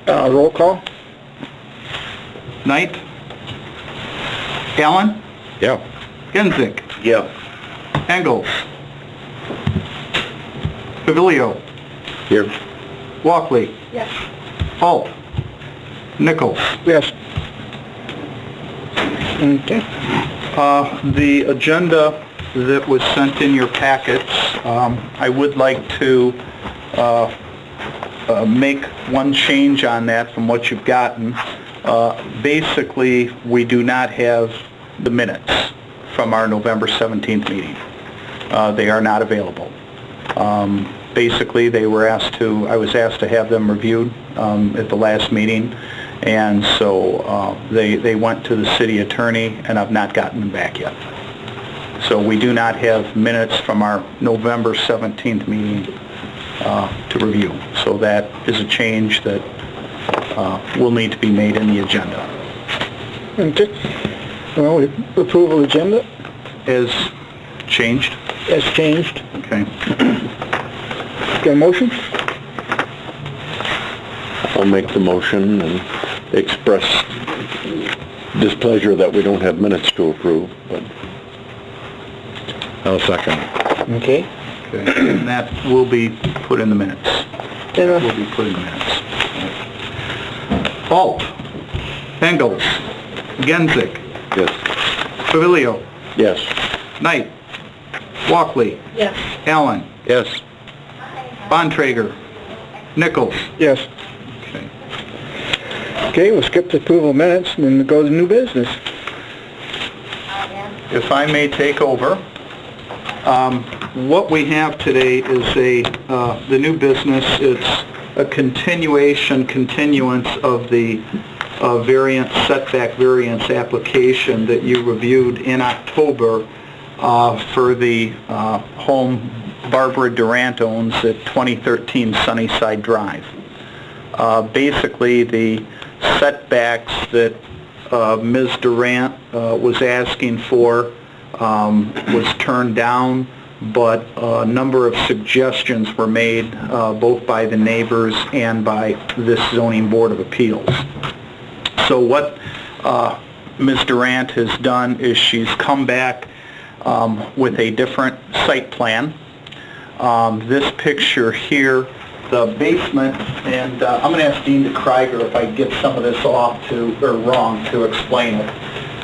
Roll call? Knight? Allen? Yeah. Genzik? Yeah. Engels? Pavilio? Here. Walkley? Yes. Holt? Nichols? Yes. Okay. The agenda that was sent in your packets, I would like to make one change on that from what you've gotten. Basically, we do not have the minutes from our November 17th meeting. They are not available. Basically, I was asked to have them reviewed at the last meeting, and so they went to the city attorney, and I've not gotten them back yet. So we do not have minutes from our November 17th meeting to review. So that is a change that will need to be made in the agenda. Okay. Well, we approve of agenda As changed? as changed. Okay. Got a motion? I'll make the motion and express displeasure that we don't have minutes to approve, but I'll second. Okay. And that will be put in the minutes. Then, Will be put in the minutes. Holt? Engels? Genzik? Yes. Pavilio? Yes. Knight? Walkley? Yes. Allen? Yes. Bontrager? Nichols? yes. Okay. Okay, we'll skip the approval of minutes and then go to new business. If I may take over, what we have today is the new business. It's a continuance of the setback variance application that you reviewed in October for the home Barbara Durant owns at 2013 Sunnyside Drive. Basically, the setbacks that Ms. Durant was asking for was turned down, but a number of suggestions were made both by the neighbors and by this zoning board of appeals. So what Ms. Durant has done is she's come back with a different site plan. This picture here, the basement, and I'm going to ask Dean DeKreiger if I get some of this wrong to explain it.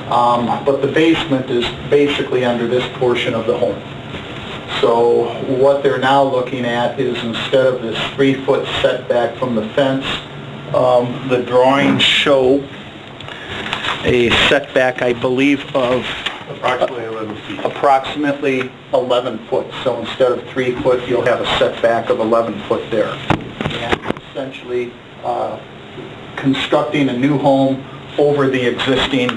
But the basement is basically under this portion of the home. So what they're now looking at is, instead of this 3-foot setback from the fence, the drawings show a setback, I believe, of Approximately 11 feet. approximately 11 foot. So instead of 3 foot, you'll have a setback of 11 foot there. And essentially constructing a new home over the existing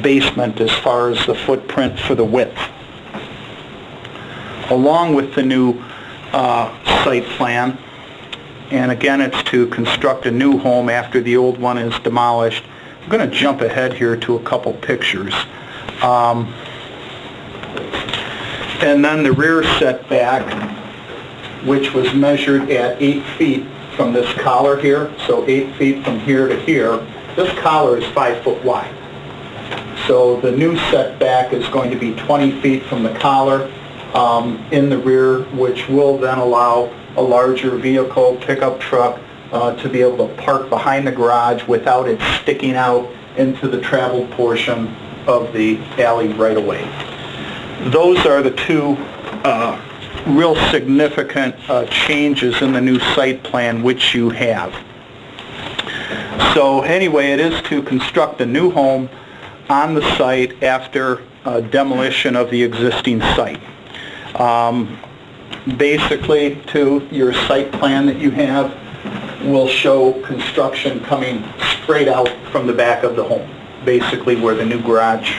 basement as far as the footprint for the width. Along with the new site plan, and again, it's to construct a new home after the old one is demolished. I'm going to jump ahead here to a couple pictures. And then the rear setback, which was measured at 8 feet from this collar here, so 8 feet from here to here. This collar is 5 foot wide. So the new setback is going to be 20 feet from the collar in the rear, which will then allow a larger vehicle, pickup truck, to be able to park behind the garage without it sticking out into the traveled portion of the alley right away. Those are the two real significant changes in the new site plan which you have. So anyway, it is to construct a new home on the site after demolition of the existing site. Basically, to your site plan that you have will show construction coming straight out from the back of the home, basically where the new garage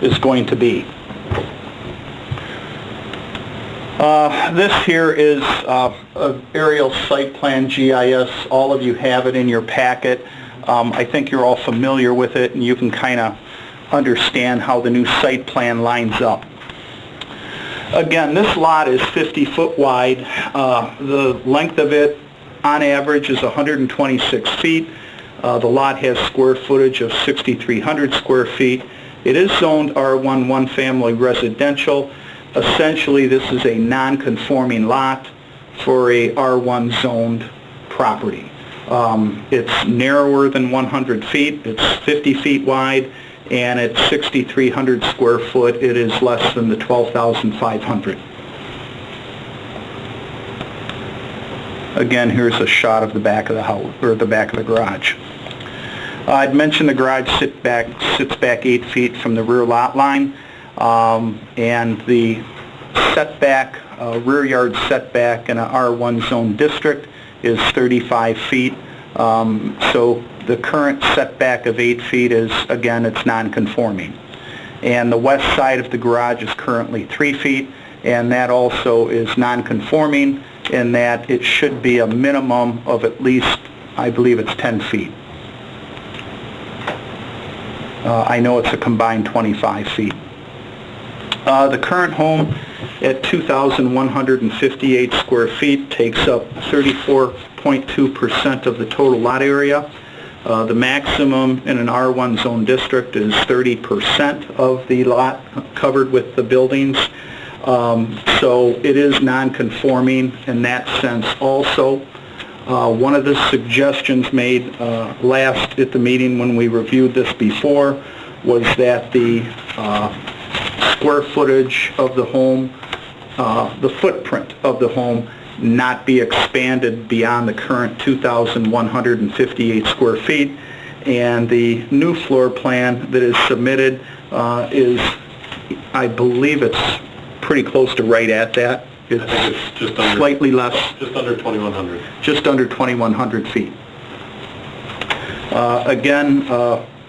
is going to be. This here is an aerial site plan GIS. All of you have it in your packet. I think you're all familiar with it, and you can kind of understand how the new site plan lines up. Again, this lot is 50 foot wide. The length of it on average is 126 feet. The lot has square footage of 6,300 square feet. It is zoned R1 one-family residential. Essentially, this is a non-conforming lot for a R1 zoned property. It's narrower than 100 feet. It's 50 feet wide, and at 6,300 square foot, it is less than the 12,500. Again, here's a shot of the back of the house, or the back of the garage. I'd mentioned the garage sits back 8 feet from the rear lot line, and the setback, rear yard setback in an R1 zone district is 35 feet. So the current setback of 8 feet is, again, it's non-conforming. And the west side of the garage is currently 3 feet, and that also is non-conforming in that it should be a minimum of at least, I believe it's 10 feet. I know it's a combined 25 feet. The current home at 2,158 square feet takes up 34.2% of the total lot area. The maximum in an R1 zone district is 30% of the lot covered with the buildings. So it is non-conforming in that sense also. One of the suggestions made last at the meeting when we reviewed this before was that the square footage of the home, the footprint of the home, not be expanded beyond the current 2,158 square feet. And the new floor plan that is submitted is, I believe it's pretty close to right at that. I think it's just under, slightly less. Just under 2,100. Just under 2,100 feet. Again,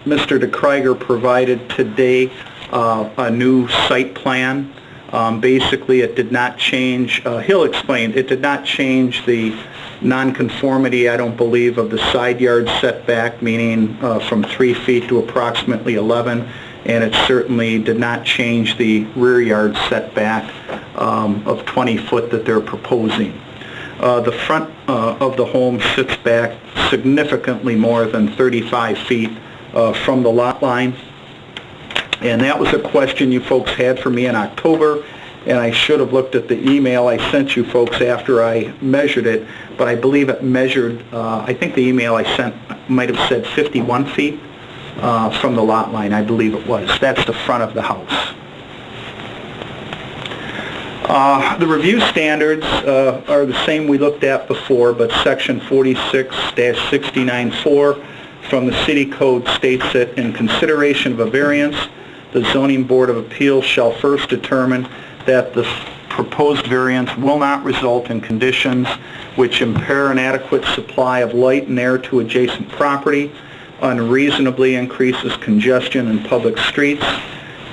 Mr. DeKreiger provided today a new site plan. Basically, it did not change, he'll explain, it did not change the nonconformity, I don't believe, of the side yard setback, meaning from 3 feet to approximately 11, and it certainly did not change the rear yard setback of 20 foot that they're proposing. The front of the home sits back significantly more than 35 feet from the lot line. And that was a question you folks had for me in October, and I should have looked at the email I sent you folks after I measured it, but I believe it measured, I think the email I sent might have said 51 feet from the lot line, I believe it was. That's the front of the house. The review standards are the same we looked at before, but Section 46-69-4 from the City Code states that in consideration of a variance, the Zoning Board of Appeals shall first determine that the proposed variance will not result in conditions which impair an adequate supply of light and air to adjacent property, unreasonably increases congestion in public streets,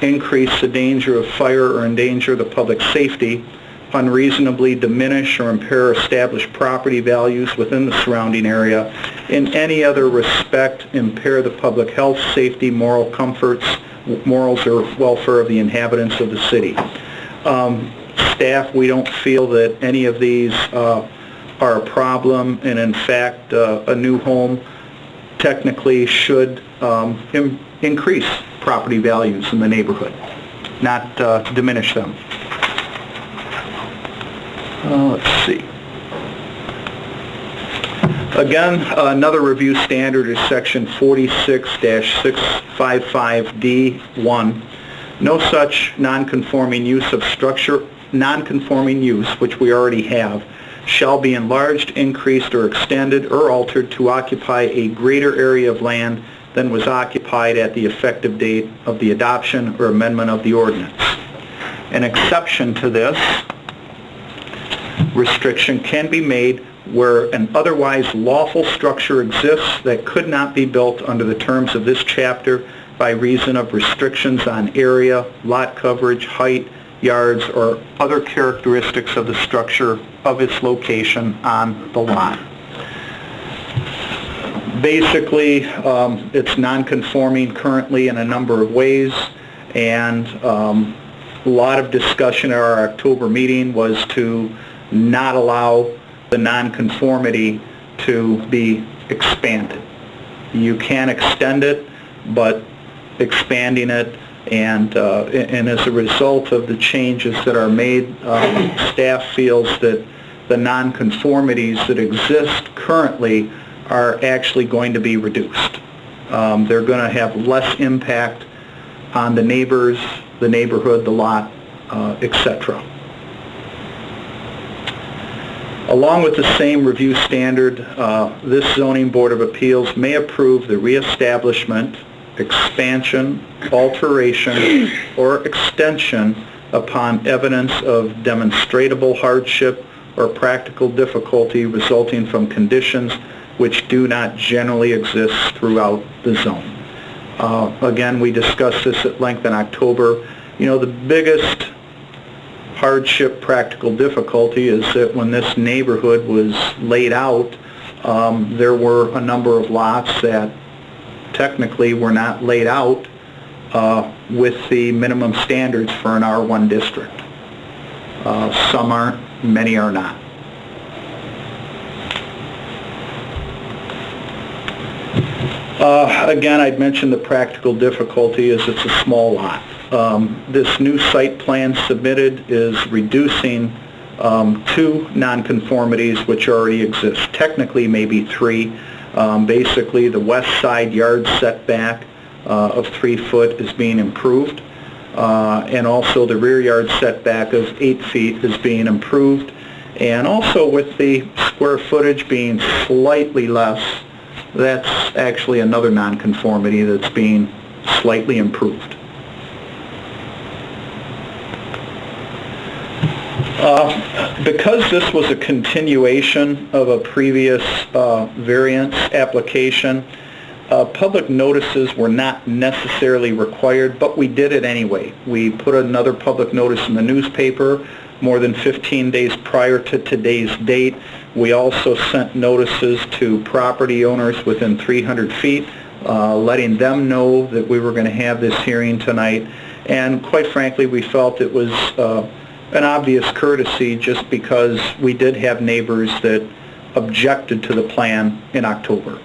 increase the danger of fire or endanger the public safety, unreasonably diminish or impair established property values within the surrounding area, in any other respect impair the public health, safety, moral comforts, morals or welfare of the inhabitants of the city. Staff, we don't feel that any of these are a problem, and in fact a new home technically should increase property values in the neighborhood, not diminish them. Let's see. Again, another review standard is Section 46-655D1. No such non-conforming use of structure, non-conforming use, which we already have, shall be enlarged, increased, or extended, or altered to occupy a greater area of land than was occupied at the effective date of the adoption or amendment of the ordinance. An exception to this restriction can be made where an otherwise lawful structure exists that could not be built under the terms of this chapter by reason of restrictions on area, lot coverage, height, yards, or other characteristics of the structure of its location on the lot. Basically, it's non-conforming currently in a number of ways, and a lot of discussion at our October meeting was to not allow the nonconformity to be expanded. You can extend it, but expanding it, and as a result of the changes that are made, staff feels that the nonconformities that exist currently are actually going to be reduced. They're going to have less impact on the neighbors, the neighborhood, the lot, etc. Along with the same review standard, this Zoning Board of Appeals may approve the reestablishment, expansion, alteration, or extension upon evidence of demonstrable hardship or practical difficulty resulting from conditions which do not generally exist throughout the zone. Again, we discussed this at length in October. You know, the biggest hardship, practical difficulty is that when this neighborhood was laid out, there were a number of lots that technically were not laid out with the minimum standards for an R1 district. Some aren't, many are not. Again, I'd mentioned the practical difficulty is it's a small lot. This new site plan submitted is reducing 2 nonconformities which already exist. Technically, maybe 3. Basically, the west side yard setback of 3 foot is being improved, and also the rear yard setback of 8 feet is being improved, and also with the square footage being slightly less, that's actually another nonconformity that's being slightly improved. Because this was a continuation of a previous variance application, public notices were not necessarily required, but we did it anyway. We put another public notice in the newspaper more than 15 days prior to today's date. We also sent notices to property owners within 300 feet, letting them know that we were going to have this hearing tonight. And quite frankly, we felt it was an obvious courtesy just because we did have neighbors that objected to the plan in October.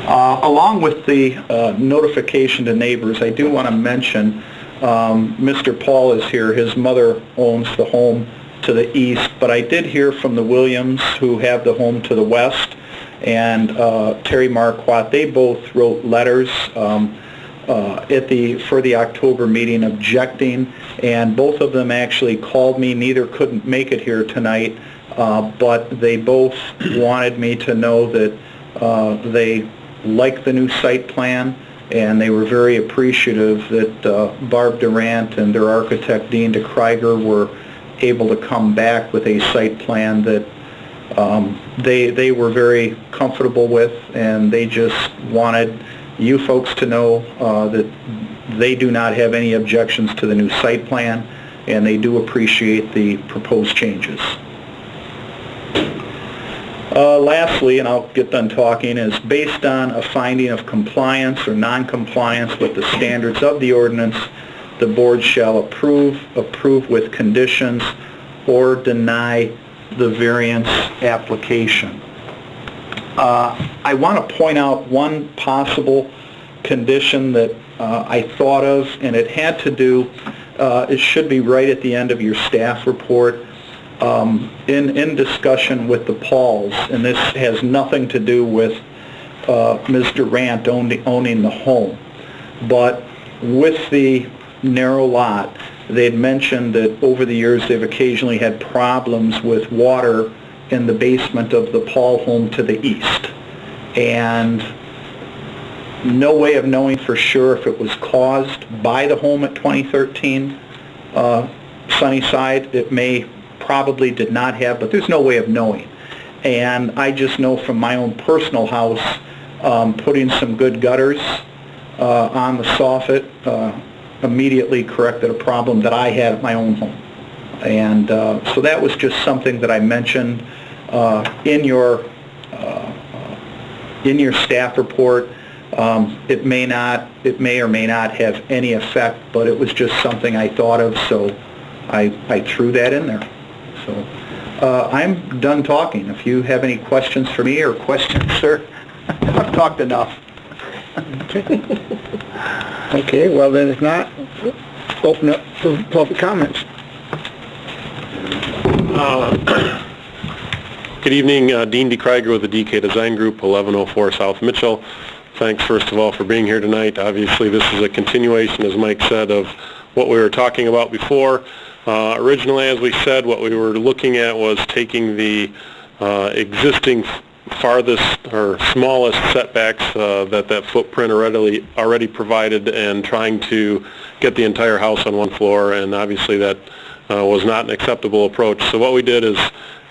Along with the notification to neighbors, I do want to mention Mr. Paul is here. His mother owns the home to the east, but I did hear from the Williams, who have the home to the west, and Terry Marquardt. They both wrote letters for the October meeting objecting, and both of them actually called me. Neither couldn't make it here tonight, but they both wanted me to know that they like the new site plan, and they were very appreciative that Barb Durant and their architect Dean DeKreiger were able to come back with a site plan that they were very comfortable with, and they just wanted you folks to know that they do not have any objections to the new site plan, and they do appreciate the proposed changes. Lastly, and I'll get done talking, is based on a finding of compliance or non-compliance with the standards of the ordinance, the board shall approve with conditions, or deny the variance application. I want to point out one possible condition that I thought of, and it had to do, it should be right at the end of your staff report, in discussion with the Pauls, and this has nothing to do with Ms. Durant owning the home, but with the narrow lot, they had mentioned that over the years they've occasionally had problems with water in the basement of the Paul home to the east, and no way of knowing for sure if it was caused by the home at 2013 Sunnyside. It may probably did not have, but there's no way of knowing. And I just know from my own personal house, putting some good gutters on the soffit immediately corrected a problem that I had at my own home. And so that was just something that I mentioned in your staff report. It may or may not have any effect, but it was just something I thought of, so I threw that in there. So, I'm done talking. If you have any questions for me or questions, sir, I've talked enough. Okay, well then if not, open up for public comments. Good evening, Dean DeKreiger with the DK Design Group, 1104 South Mitchell. Thanks, first of all, for being here tonight. Obviously, this is a continuation, as Mike said, of what we were talking about before. Originally, as we said, what we were looking at was taking the existing farthest or smallest setbacks that footprint already provided and trying to get the entire house on one floor, and obviously that was not an acceptable approach. So what we did is,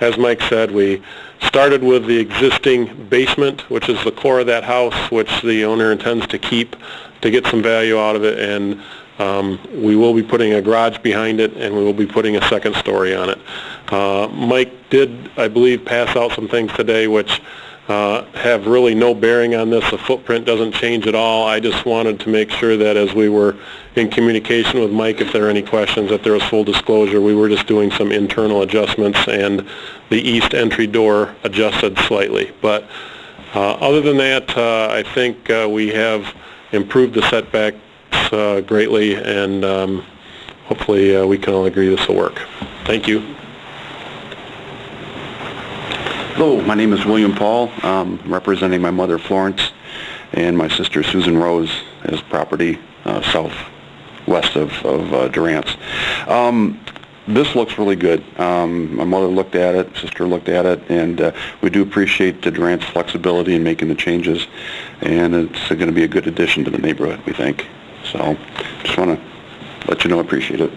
as Mike said, we started with the existing basement, which is the core of that house, which the owner intends to keep to get some value out of it, and we will be putting a garage behind it, and we will be putting a second story on it. Mike did, I believe, pass out some things today which have really no bearing on this. The footprint doesn't change at all. I just wanted to make sure that as we were in communication with Mike, if there are any questions, that there was full disclosure. We were just doing some internal adjustments, and the east entry door adjusted slightly. But other than that, I think we have improved the setback greatly, and hopefully we can all agree this will work. Thank you. Hello, my name is William Paul. I'm representing my mother Florence and my sister Susan Rose as property southwest of Durant's. This looks really good. My mother looked at it, sister looked at it, and we do appreciate the Durant's flexibility in making the changes, and it's going to be a good addition to the neighborhood, we think. So just want to let you know I appreciate it.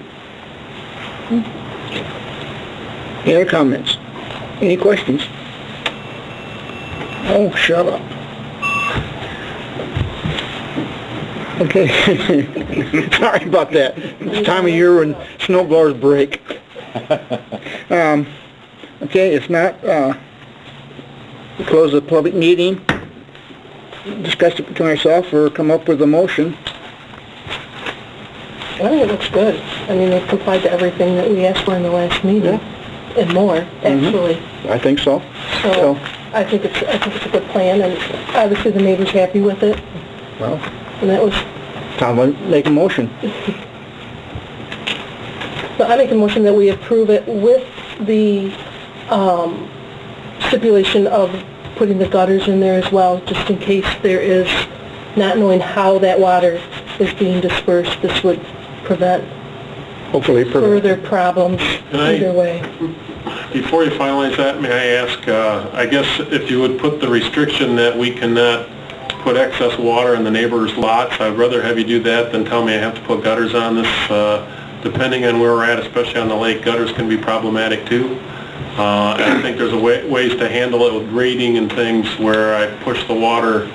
Any other comments? Any questions? Oh, shut up. Okay. Sorry about that. It's time of year when snow blowers break. Okay, if not, close the public meeting, discuss it between ourselves, or come up with a motion. I think it looks good. I mean, they've complied to everything that we asked for in the last meeting, and more, actually. I think so. So I think it's a good plan, and obviously the neighbor's happy with it. Well, And that was, Tom, make a motion. so I make a motion that we approve it with the stipulation of putting the gutters in there as well, just in case there is, not knowing how that water is being dispersed, this would prevent Hopefully further problems either way. Before you finalize that, may I ask, I guess if you would put the restriction that we cannot put excess water in the neighbor's lots, I'd rather have you do that than tell me I have to put gutters on this. Depending on where we're at, especially on the lake, gutters can be problematic too. And I think there's ways to handle it with grading and things where I push the water,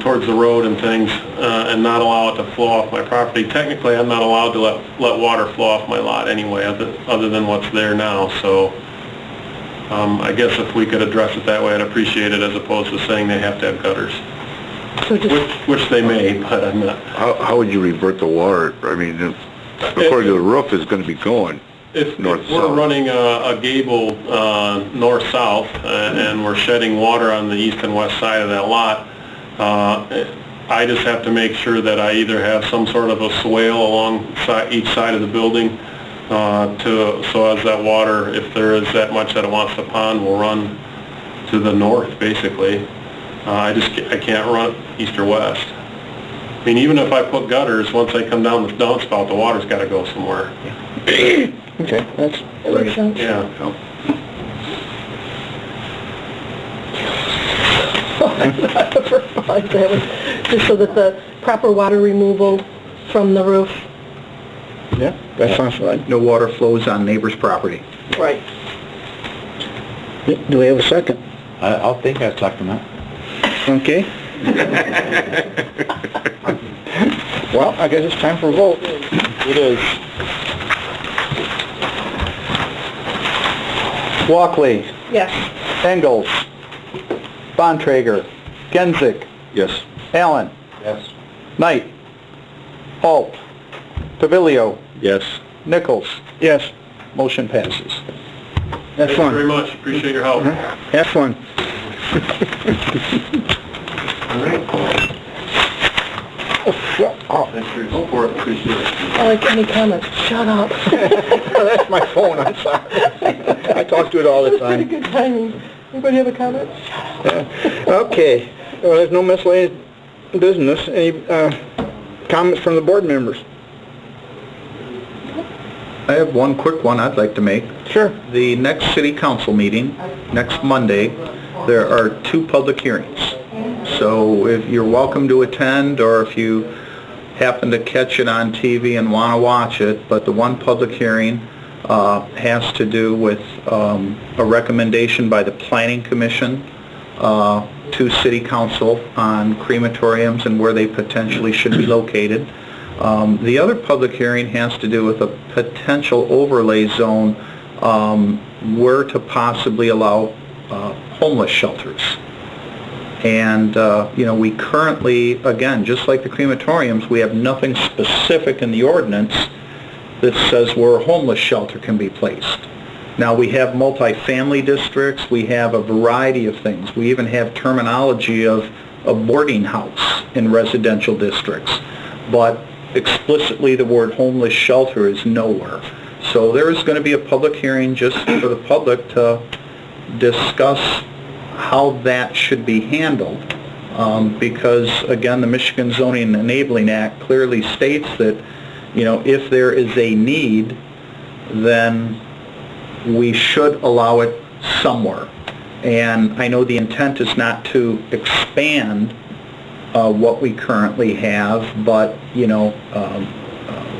towards the road and things, and not allow it to flow off my property. Technically, I'm not allowed to let water flow off my lot anyway, other than what's there now. So I guess if we could address it that way, I'd appreciate it, as opposed to saying they have to have gutters. So just, Which they may, but I'm not. How would you revert the water? I mean, according to the roof, it's going to be going If north-south. we're running a gable north-south and we're shedding water on the east and west side of that lot, I just have to make sure that I either have some sort of a swale along each side of the building so as that water, if there is that much that it wants to pond, will run to the north, basically. I can't run east or west. I mean, even if I put gutters, once I come down the downspout, the water's got to go somewhere. Okay, that makes sense. Yeah. Just so that the proper water removal from the roof. Yeah, that sounds fine. No water flows on neighbor's property. Right. Do we have a second? I'll think I'd second that. Okay. Well, I guess it's time for a vote. It is. Walkley, Yes. Engels, Bontrager, Genzik, Yes. Allen, Yes. Knight, Holt, Pavilio, Yes. Nichols, Yes. Motion passes. Have Thank you fun. very much, appreciate your help. Have fun. All right. Thanks for your support, appreciate it. I like any comments. Shut up. That's my phone, I'm sorry. I talk to it all the That's pretty time. good timing. Anybody have a comment? Okay, well, there's no miscellaneous business. Any comments from the board members? I have one quick one I'd like to make. Sure. The next city council meeting, next Monday, there are 2 public hearings. So if you're welcome to attend, or if you happen to catch it on TV and want to watch it, but the one public hearing has to do with a recommendation by the Planning Commission to City Council on crematoriums and where they potentially should be located. The other public hearing has to do with a potential overlay zone where to possibly allow homeless shelters. And, we currently, again, just like the crematoriums, we have nothing specific in the ordinance that says where a homeless shelter can be placed. Now, we have multifamily districts, we have a variety of things. We even have terminology of a boarding house in residential districts. But explicitly, the word homeless shelter is nowhere. So there is going to be a public hearing just for the public to discuss how that should be handled. Because, again, the Michigan Zoning Enabling Act clearly states that, if there is a need, then we should allow it somewhere. And I know the intent is not to expand what we currently have, but,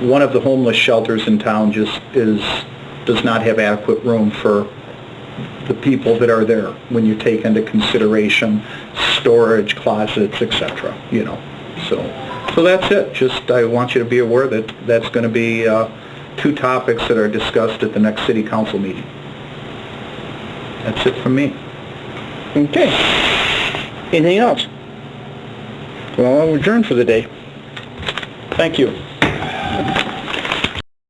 one of the homeless shelters in town just does not have adequate room for the people that are there when you take into consideration storage, closets, etc., So that's it. Just, I want you to be aware that that's going to be 2 topics that are discussed at the next city council meeting. That's it from me. Okay. Anything else? Well, I'll adjourn for the day. Thank you.